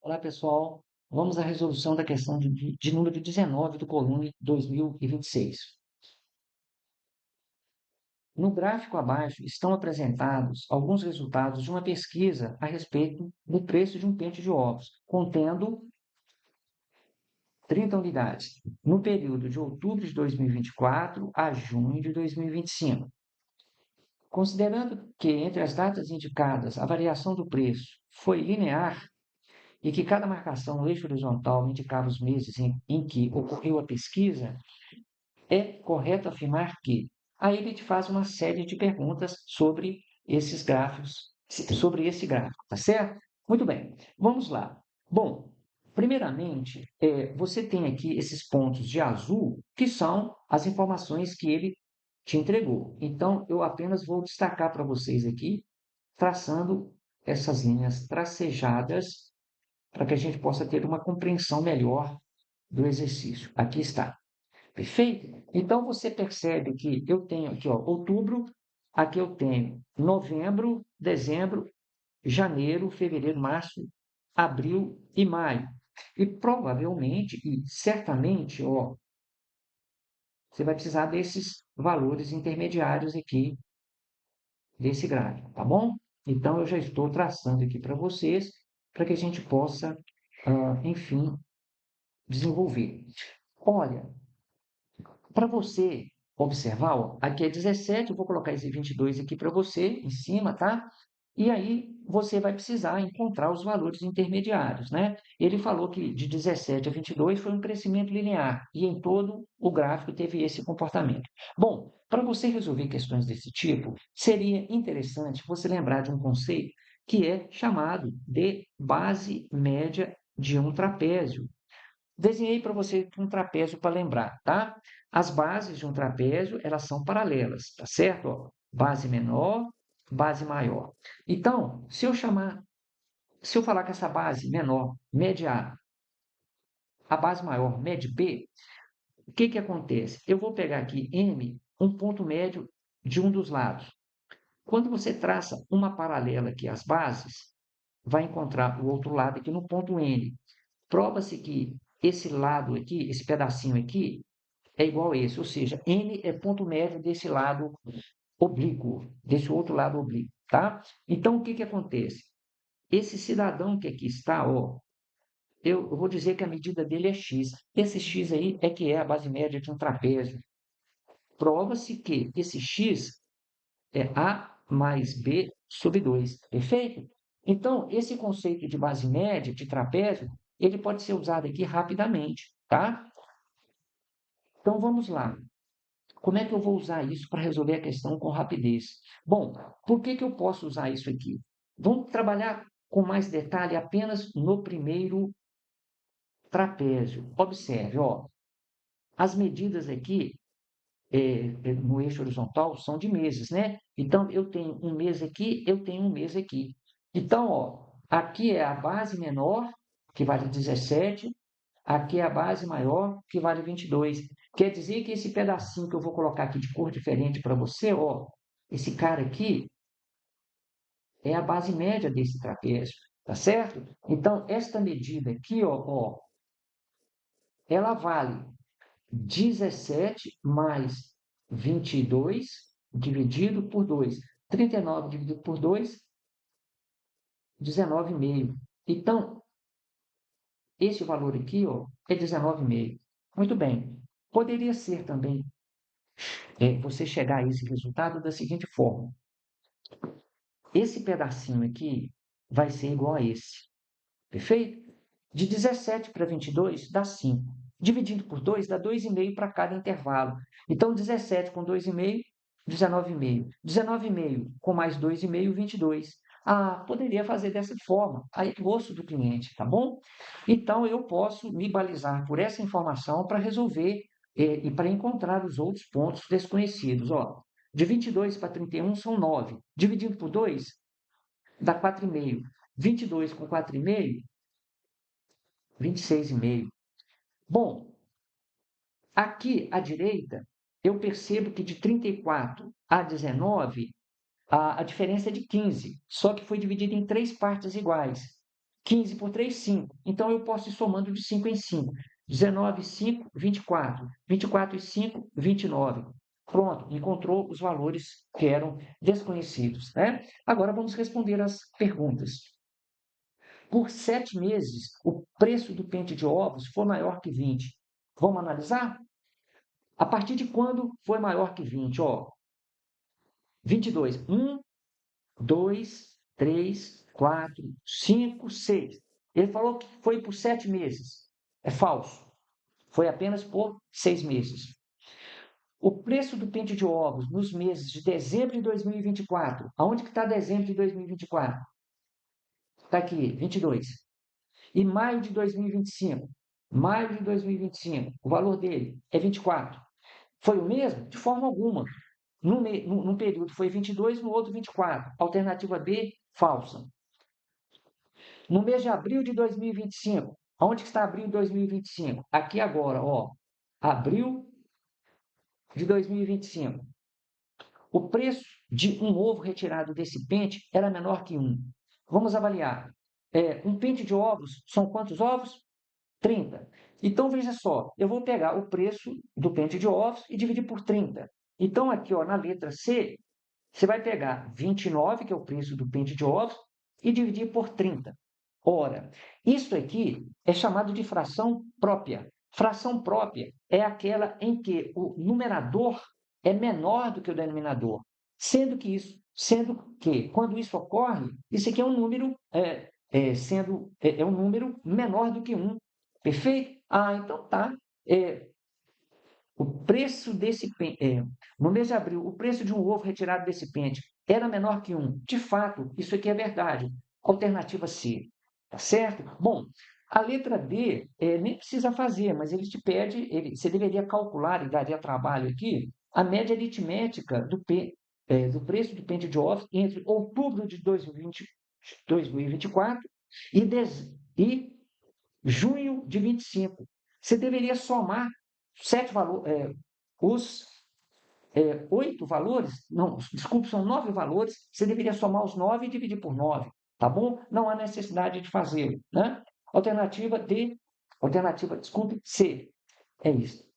Olá, pessoal. Vamos à resolução da questão de número 19 do Colune 2026. No gráfico abaixo estão apresentados alguns resultados de uma pesquisa a respeito do preço de um pente de ovos, contendo 30 unidades, no período de outubro de 2024 a junho de 2025. Considerando que entre as datas indicadas a variação do preço foi linear, e que cada marcação no eixo horizontal indicava os meses em que ocorreu a pesquisa, é correto afirmar que. Aí ele te faz uma série de perguntas sobre esses gráficos, sobre esse gráfico, tá certo? Muito bem, vamos lá. Bom, primeiramente, você tem aqui esses pontos de azul, que são as informações que ele te entregou. Então, eu apenas vou destacar para vocês aqui, traçando essas linhas tracejadas para que a gente possa ter uma compreensão melhor do exercício. Aqui está. Perfeito? Então você percebe que eu tenho aqui, ó, outubro, aqui eu tenho novembro, dezembro, janeiro, fevereiro, março, abril e maio. E provavelmente e certamente, ó, você vai precisar desses valores intermediários aqui desse gráfico, tá bom? Então eu já estou traçando aqui para vocês, para que a gente possa, enfim, desenvolver. Olha, para você observar, ó, aqui é 17, eu vou colocar esse 22 aqui para você em cima, tá? E aí você vai precisar encontrar os valores intermediários, né? Ele falou que de 17 a 22 foi um crescimento linear e em todo o gráfico teve esse comportamento. Bom, para você resolver questões desse tipo, seria interessante você lembrar de um conceito que é chamado de base média de um trapézio. Desenhei para você um trapézio para lembrar, tá? As bases de um trapézio, elas são paralelas, tá certo? Ó, base menor, base maior. Então, se eu falar que essa base menor mede a base maior mede B, o que que acontece? Eu vou pegar aqui M, um ponto médio de um dos lados. Quando você traça uma paralela aqui às bases, vai encontrar o outro lado aqui no ponto N. Prova-se que esse lado aqui, esse pedacinho aqui, é igual a esse, ou seja, N é ponto médio desse lado oblíquo, desse outro lado oblíquo, tá? Então, o que que acontece? Esse cidadão que aqui está, ó, eu vou dizer que a medida dele é x. Esse x aí é que é a base média de um trapézio. Prova-se que esse x é a mais b sobre 2, perfeito? Então, esse conceito de base média de trapézio, ele pode ser usado aqui rapidamente, tá? Então, vamos lá. Como é que eu vou usar isso para resolver a questão com rapidez? Bom, por que que eu posso usar isso aqui? Vamos trabalhar com mais detalhe apenas no primeiro trapézio. Observe, ó, as medidas aqui no eixo horizontal são de meses, né? Então, eu tenho um mês aqui, eu tenho um mês aqui. Então, ó, aqui é a base menor, que vale 17, aqui é a base maior, que vale 22. Quer dizer que esse pedacinho que eu vou colocar aqui de cor diferente para você, ó, esse cara aqui é a base média desse trapézio, tá certo? Então, esta medida aqui, ó, ela vale 17 mais 22 dividido por 2. 39 dividido por 2, 19,5. Então, esse valor aqui, ó, é 19,5. Muito bem. Poderia ser também você chegar a esse resultado da seguinte forma. Esse pedacinho aqui vai ser igual a esse. Perfeito? De 17 para 22 dá 5. Dividindo por 2 dá 2,5 para cada intervalo. Então, 17 com 2,5, 19,5. 19,5 com mais 2,5, 22. Ah, poderia fazer dessa forma. Aí é gosto do cliente, tá bom? Então, eu posso me balizar por essa informação para resolver e para encontrar os outros pontos desconhecidos. Ó, de 22 para 31 são 9. Dividindo por 2 dá 4,5. 22 com 4,5, 26,5. Bom, aqui à direita, eu percebo que de 34 a 19, a diferença é de 15, só que foi dividida em três partes iguais. 15 por 3, 5. Então, eu posso ir somando de 5 em 5. 19 e 5, 24. 24 e 5, 29. Pronto, encontrou os valores que eram desconhecidos, né? Agora vamos responder as perguntas. Por 7 meses, o preço do pente de ovos foi maior que 20. Vamos analisar? A partir de quando foi maior que 20? Ó, 22. 1, 2, 3, 4, 5, 6. Ele falou que foi por 7 meses. É falso. Foi apenas por 6 meses. O preço do pente de ovos nos meses de dezembro de 2024. Aonde que está dezembro de 2024? Está aqui, 22. E maio de 2025. Maio de 2025. O valor dele é 24. Foi o mesmo? De forma alguma. Num período foi 22, no outro 24. Alternativa B, falsa. No mês de abril de 2025, aonde está abril de 2025? Aqui agora, ó, abril de 2025. O preço de um ovo retirado desse pente era menor que 1. Vamos avaliar. Um pente de ovos são quantos ovos? 30. Então, veja só, eu vou pegar o preço do pente de ovos e dividir por 30. Então, aqui ó, na letra C, você vai pegar 29, que é o preço do pente de ovos, e dividir por 30. Ora, isso aqui é chamado de fração própria. Fração própria é aquela em que o numerador é menor do que o denominador, sendo que quando isso ocorre, isso aqui é um número um número menor do que 1. Perfeito? Ah, então tá. É, o preço desse no mês de abril, o preço de um ovo retirado desse pente era menor que 1. De fato, isso aqui é verdade. Alternativa C. Tá certo? Bom, a letra D nem precisa fazer, mas ele te pede, você deveria calcular, e daria trabalho aqui, a média aritmética do preço do pente de ovos entre outubro de 2024 e junho de 25. Você deveria somar os 8 valores, não, desculpe, são 9 valores, você deveria somar os 9 e dividir por 9, tá bom? Não há necessidade de fazê-lo, né? Alternativa D, alternativa, desculpe, C, é isso.